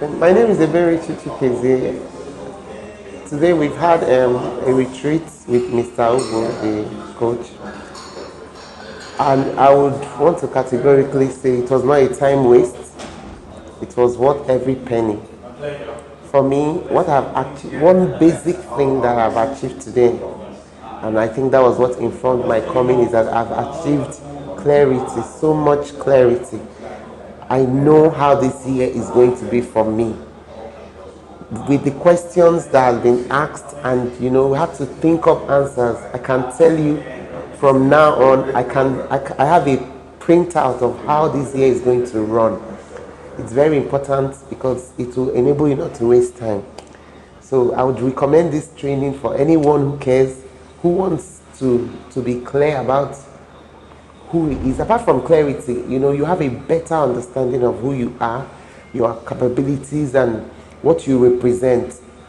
My name is Ebere Chichikeze. Today we've had a retreat with Mr. Ogbo, the coach. And I would want to categorically say it was not a time waste. It was worth every penny. For me, one basic thing that I've achieved today, and I think that was what informed my coming, is that I've achieved clarity, so much clarity. I know how this year is going to be for me. With the questions that have been asked, and we have to think up answers. I can tell you from now on, I have a printout of how this year is going to run. It's very important because it will enable you not to waste time. So I would recommend this training for anyone who cares, who wants to be clear about who he is. Apart from clarity, you have a better understanding of who you are, your capabilities, and what you represent.